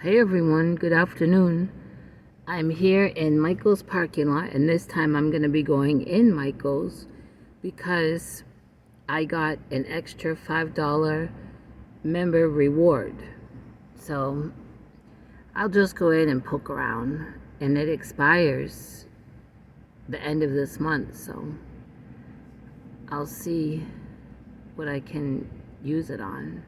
Hey everyone, good afternoon. I'm here in Michael's parking lot, and this time I'm going to be going in Michael's because I got an extra $5 member reward. So I'll just go in and poke around, and it expires the end of this month, so I'll see what I can use it on.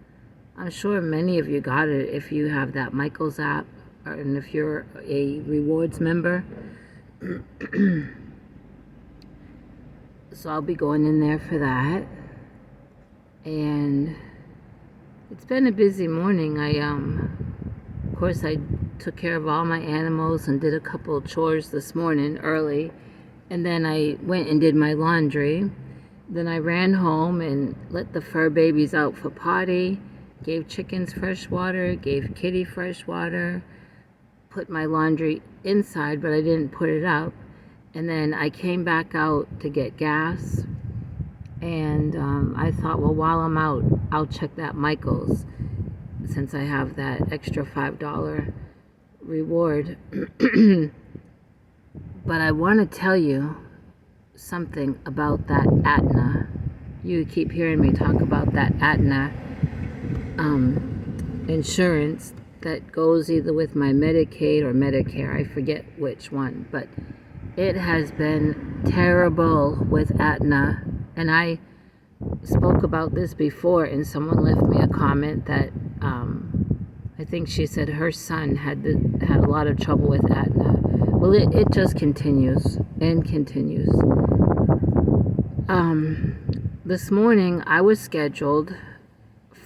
I'm sure many of you got it if you have that Michael's app, and if you're a rewards member. So I'll be going in there for that. And it's been a busy morning. Of course, I took care of all my animals and did a couple of chores this morning early. And then I went and did my laundry. Then I ran home and let the fur babies out for potty. Gave chickens fresh water, gave kitty fresh water, put my laundry inside, but I didn't put it up. And then I came back out to get gas. And I thought, well, while I'm out, I'll check that Michael's since I have that extra $5 reward. But I want to tell you something about that Aetna. You keep hearing me talk about that Aetna insurance that goes either with my Medicaid or Medicare. I forget which one, but it has been terrible with Aetna. And I spoke about this before, and someone left me a comment that I think she said her son had a lot of trouble with Aetna. Well, it just continues and continues. This morning I was scheduled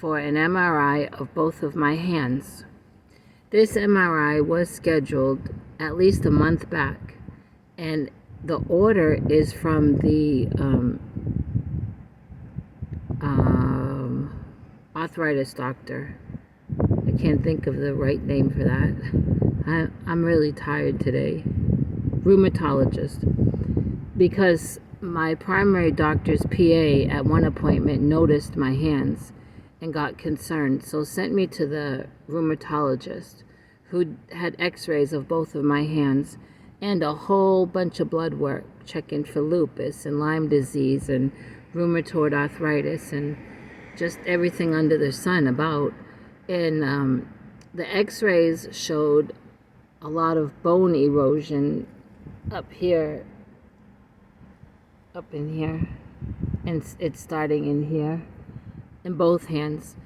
for an MRI of both of my hands. This MRI was scheduled at least a month back, and the order is from the arthritis doctor. I can't think of the right name for that. I'm really tired today. Rheumatologist. Because my primary doctor's PA at one appointment noticed my hands and got concerned, so sent me to the rheumatologist, who had x-rays of both of my hands and a whole bunch of blood work, checking for lupus and Lyme disease and rheumatoid arthritis and just everything under the sun about. And the x-rays showed a lot of bone erosion up here, up in here, and it's starting in here, in both hands.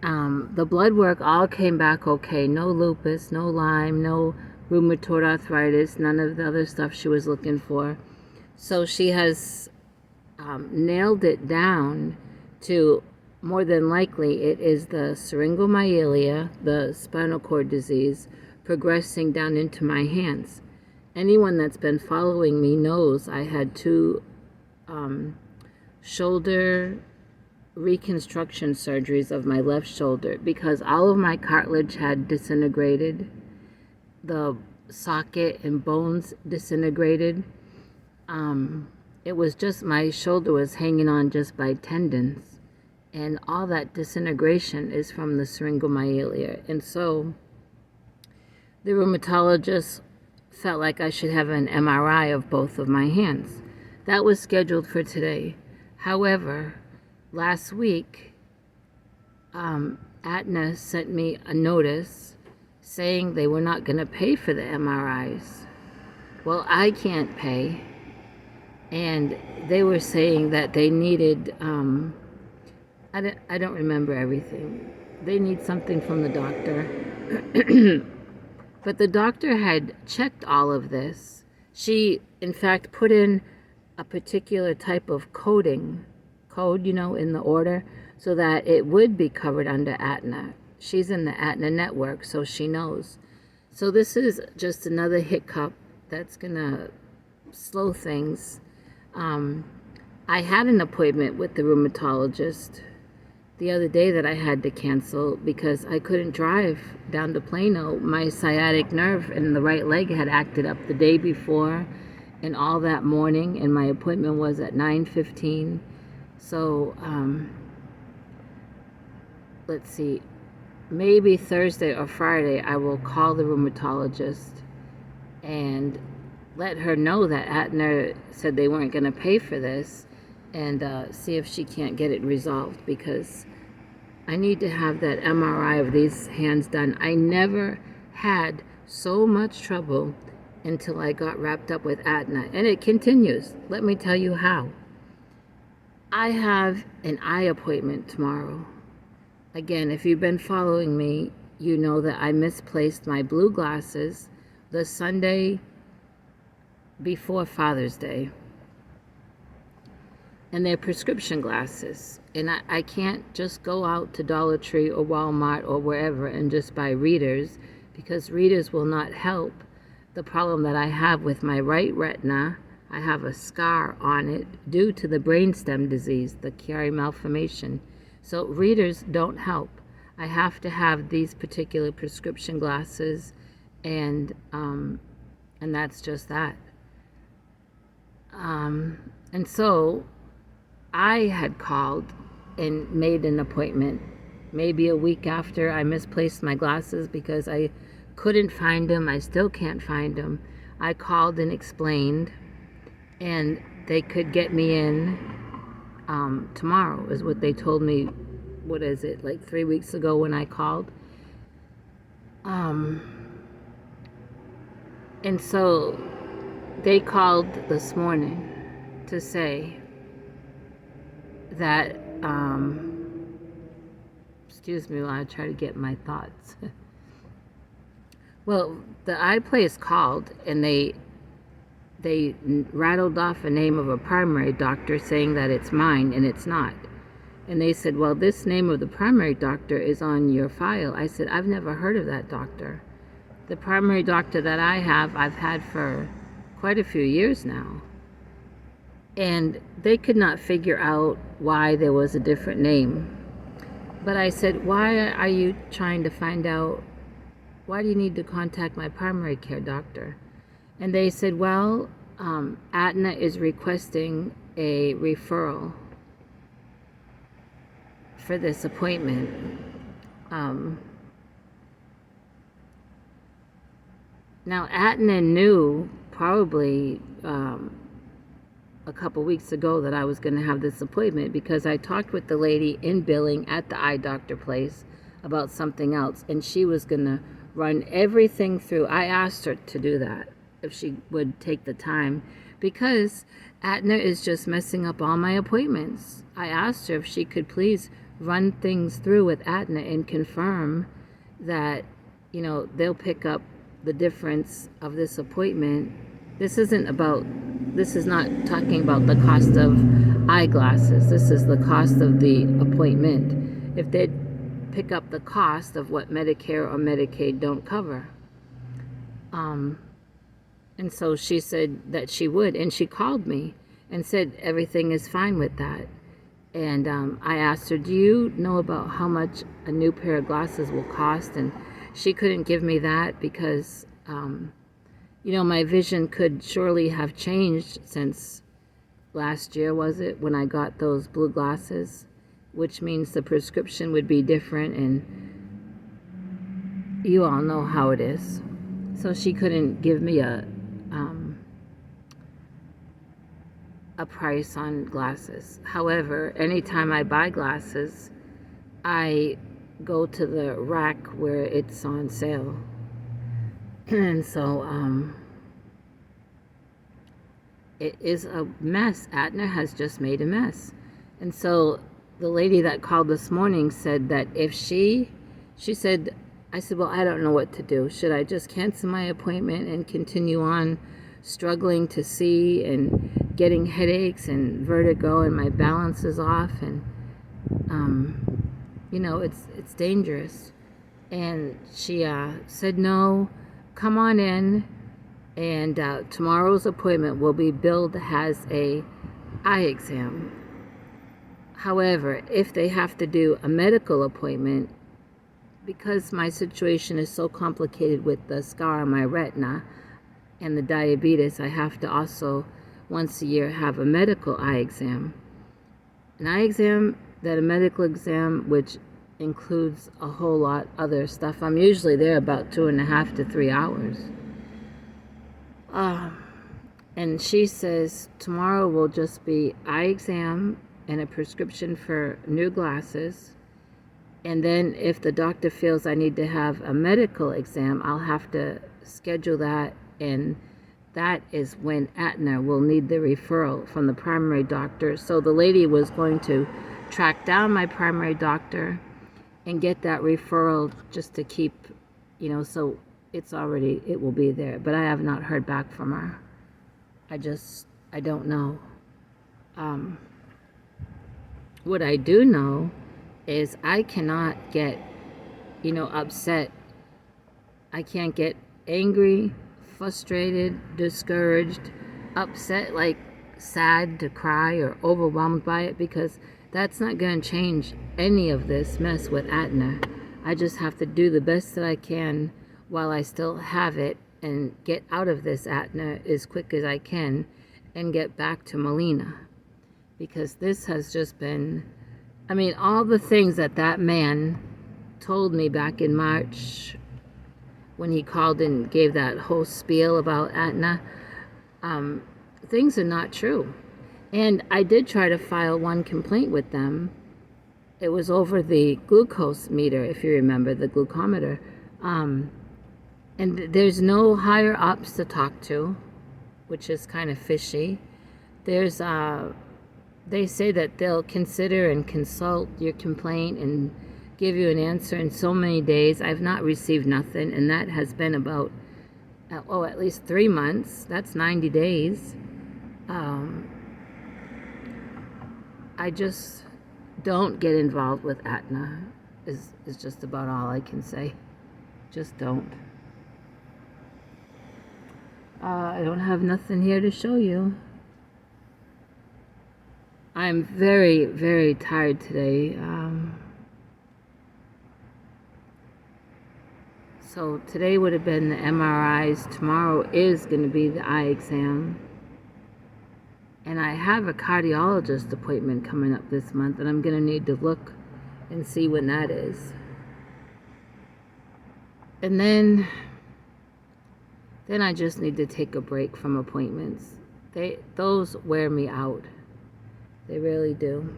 The blood work all came back okay. No lupus, no Lyme, no rheumatoid arthritis, none of the other stuff she was looking for. So she has nailed it down to, more than likely, it is the syringomyelia, the spinal cord disease, progressing down into my hands. Anyone that's been following me knows I had two shoulder reconstruction surgeries of my left shoulder because all of my cartilage had disintegrated, the socket and bones disintegrated. It was just, my shoulder was hanging on just by tendons, and all that disintegration is from the syringomyelia. And so the rheumatologist felt like I should have an MRI of both of my hands. That was scheduled for today. However, last week, Aetna sent me a notice saying they were not going to pay for the MRIs. Well, I can't pay. And they were saying that they needed, I don't remember everything. They need something from the doctor. But the doctor had checked all of this. She, in fact, put in a particular type of code, in the order, so that it would be covered under Aetna. She's in the Aetna network, so she knows. So this is just another hiccup that's gonna slow things. I had an appointment with the rheumatologist the other day that I had to cancel because I couldn't drive down to Plano. My sciatic nerve in the right leg had acted up the day before and all that morning, and my appointment was at 9:15. So let's see, maybe Thursday or Friday, I will call the rheumatologist and let her know that Aetna said they weren't going to pay for this, and see if she can't get it resolved, because I need to have that MRI of these hands done. I never had so much trouble until I got wrapped up with Aetna, and it continues. Let me tell you how. I have an eye appointment tomorrow. Again, if you've been following me, you know that I misplaced my blue glasses the Sunday before Father's Day. And they're prescription glasses. And I can't just go out to Dollar Tree or Walmart or wherever and just buy readers, because readers will not help the problem that I have with my right retina. I have a scar on it due to the brainstem disease, the Chiari malformation. So readers don't help. I have to have these particular prescription glasses, and that's just that. And so I had called and made an appointment maybe a week after I misplaced my glasses because I couldn't find them. I still can't find them. I called and explained, and they could get me in tomorrow, is what they told me. What is it, like 3 weeks ago when I called? And so they called this morning to say that, excuse me while I try to get my thoughts. Well, the eye place called, and they rattled off a name of a primary doctor saying that it's mine, and it's not. And they said, well, this name of the primary doctor is on your file. I said, I've never heard of that doctor. The primary doctor that I have, I've had for quite a few years now. And they could not figure out why there was a different name. But I said, why are you trying to find out? Why do you need to contact my primary care doctor? And they said, well, Aetna is requesting a referral for this appointment. Now, Aetna knew probably a couple weeks ago that I was going to have this appointment, because I talked with the lady in billing at the eye doctor place about something else, and she was going to run everything through. I asked her to do that, if she would take the time, because Aetna is just messing up all my appointments. I asked her if she could please run things through with Aetna and confirm that, you know, they'll pick up the difference of this appointment. This is not talking about the cost of eyeglasses. This is the cost of the appointment. If they'd pick up the cost of what Medicare or Medicaid don't cover. And so she said that she would, and she called me and said everything is fine with that. And I asked her, do you know about how much a new pair of glasses will cost? And she couldn't give me that because, you know, my vision could surely have changed since last year, was it, when I got those blue glasses, which means the prescription would be different, and you all know how it is. So she couldn't give me a price on glasses. However, anytime I buy glasses, I go to the rack where it's on sale. And so it is a mess. Aetna has just made a mess. And so the lady that called this morning said that if she said, I said, well, I don't know what to do. Should I just cancel my appointment and continue on struggling to see and getting headaches and vertigo, and my balance is off, and you know, it's dangerous. And she said, no, come on in, and tomorrow's appointment will be billed as a eye exam. However, if they have to do a medical appointment, because my situation is so complicated with the scar on my retina and the diabetes, I have to also once a year have a medical eye exam. An eye exam, that a medical exam, which includes a whole lot other stuff. I'm usually there about 2.5 to 3 hours. And she says tomorrow will just be eye exam and a prescription for new glasses. And then if the doctor feels I need to have a medical exam, I'll have to schedule that. And that is when Aetna will need the referral from the primary doctor. So the lady was going to track down my primary doctor and get that referral just to keep, so it will be there. But I have not heard back from her. I don't know. What I do know is I cannot get, upset. I can't get angry, frustrated, discouraged, upset, like sad to cry or overwhelmed by it, because that's not going to change any of this mess with Aetna. I just have to do the best that I can while I still have it and get out of this Aetna as quick as I can and get back to Melina. Because this has just been, all the things that man told me back in March when he called and gave that whole spiel about Aetna, things are not true. And I did try to file one complaint with them. It was over the glucose meter, if you remember, the glucometer. And there's no higher ups to talk to, which is kind of fishy. They say that they'll consider and consult your complaint and give you an answer in so many days. I've not received nothing, and that has been about, at least 3 months. That's 90 days. I just don't get involved with Aetna, is just about all I can say. Just don't. I don't have nothing here to show you. I'm very, very tired today. So today would have been the MRIs. Tomorrow is going to be the eye exam. And I have a cardiologist appointment coming up this month, and I'm going to need to look and see when that is. And then I just need to take a break from appointments. Those wear me out. They really do.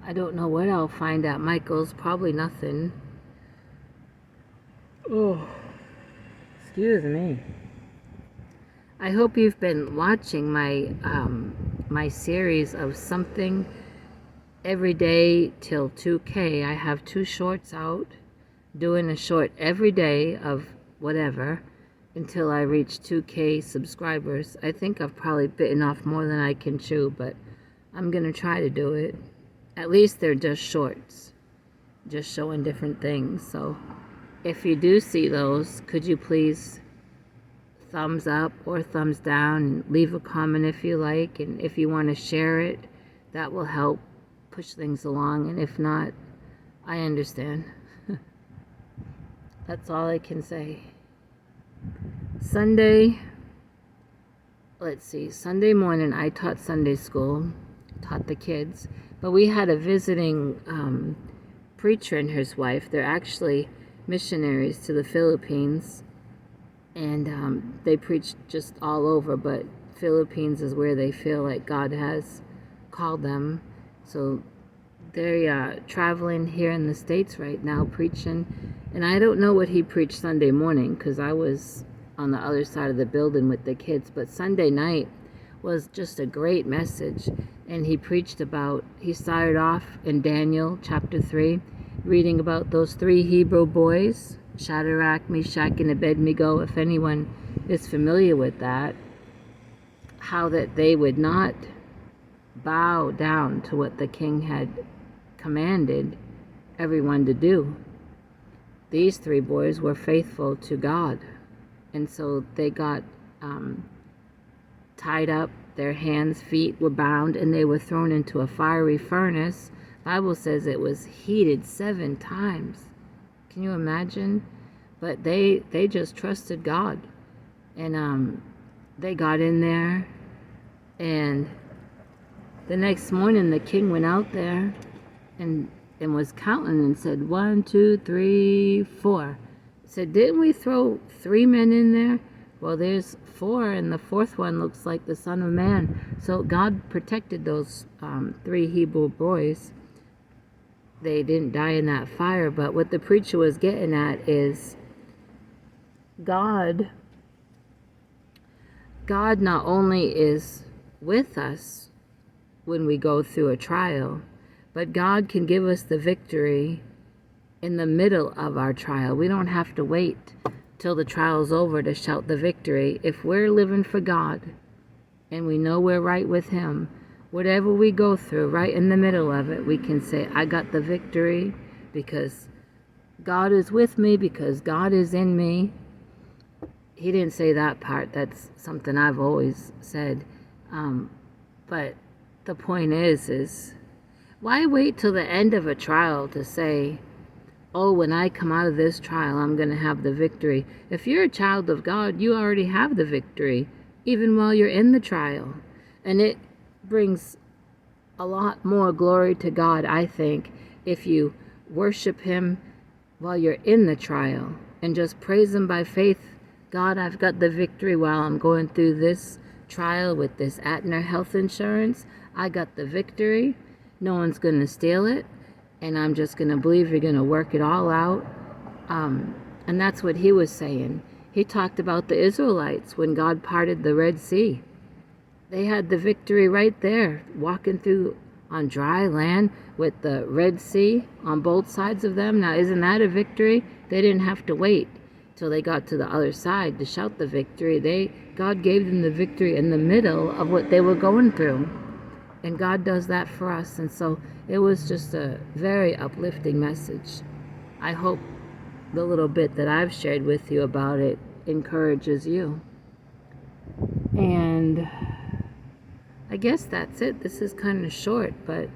I don't know what I'll find at Michael's. Probably nothing. Oh, excuse me. I hope you've been watching my my series of something every day till 2K. I have 2 shorts out, doing a short every day of whatever until I reach 2K subscribers. I think I've probably bitten off more than I can chew, but I'm going to try to do it. At least they're just shorts, just showing different things. So if you do see those, could you please thumbs up or thumbs down and leave a comment if you like, and if you want to share it, that will help push things along. And if not, I understand. That's all I can say. Sunday morning I taught Sunday school, taught the kids, but we had a visiting preacher and his wife. They're actually missionaries to the Philippines, and they preach just all over, but Philippines is where they feel like God has called them. So they're traveling here in the States right now preaching, and I don't know what he preached Sunday morning because I was on the other side of the building with the kids, but Sunday night was just a great message. And he started off in Daniel chapter 3, reading about those 3 Hebrew boys, Shadrach, Meshach, and Abednego. If anyone is familiar with that, how that they would not bow down to what the king had commanded everyone to do. These 3 boys were faithful to God, and so they got tied up. Their hands, feet were bound, and they were thrown into a fiery furnace. Bible says it was heated 7 times. Can you imagine? But they just trusted God, and they got in there, and The next morning, the king went out there and was counting and said, 1, 2, 3, 4. He said, didn't we throw 3 men in there? Well, there's 4, and the 4th one looks like the Son of Man. So God protected those 3 Hebrew boys. They didn't die in that fire, but what the preacher was getting at is God not only is with us when we go through a trial, but God can give us the victory in the middle of our trial. We don't have to wait till the trial's over to shout the victory. If we're living for God and we know we're right with Him, whatever we go through, right in the middle of it, we can say, I got the victory because God is with me, because God is in me. He didn't say that part. That's something I've always said. But the point is why wait till the end of a trial to say, oh, when I come out of this trial, I'm going to have the victory. If you're a child of God, you already have the victory, even while you're in the trial. And it brings a lot more glory to God, I think, if you worship Him while you're in the trial and just praise Him by faith. God, I've got the victory while I'm going through this trial with this Aetna health insurance. I got the victory. No one's going to steal it. And I'm just going to believe you're going to work it all out. And that's what he was saying. He talked about the Israelites when God parted the Red Sea. They had the victory right there, walking through on dry land with the Red Sea on both sides of them. Now, isn't that a victory? They didn't have to wait till they got to the other side to shout the victory. God gave them the victory in the middle of what they were going through. And God does that for us. And so it was just a very uplifting message. I hope the little bit that I've shared with you about it encourages you. And I guess that's it. This is kind of short, but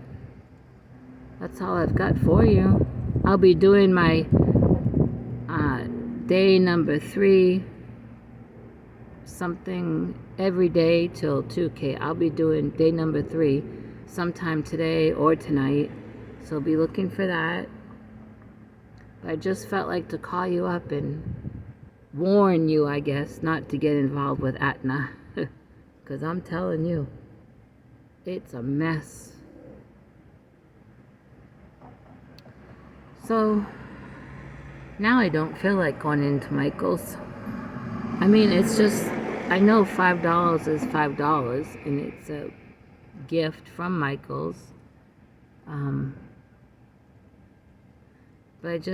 that's all I've got for you. I'll be doing my day number 3 something every day till 2K. I'll be doing day number 3 sometime today or tonight, so be looking for that. But I just felt like to call you up and warn you, I guess, not to get involved with Aetna, because I'm telling you, it's a mess. So now I don't feel like going into Michael's. I mean, it's just, I know $5 is $5, and it's a gift from Michael's. But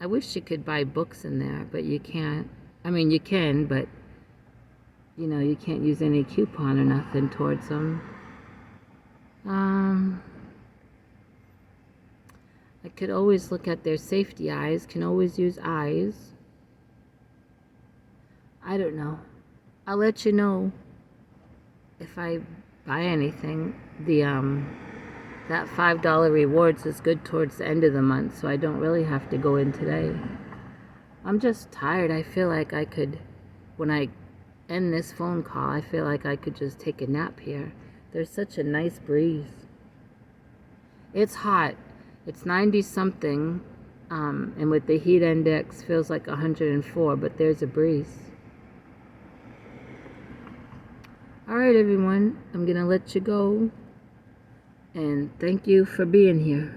I wish you could buy books in there, but you can't. I mean, you can, but, you can't use any coupon or nothing towards them. I could always look at their safety eyes, can always use eyes. I don't know. I'll let you know if I buy anything. That $5 rewards is good towards the end of the month, so I don't really have to go in today. I'm just tired. I feel like I could, when I end this phone call, I feel like I could just take a nap here. There's such a nice breeze. It's hot. It's 90 something, and with the heat index feels like 104, but there's a breeze. All right, everyone, I'm going to let you go, and thank you for being here.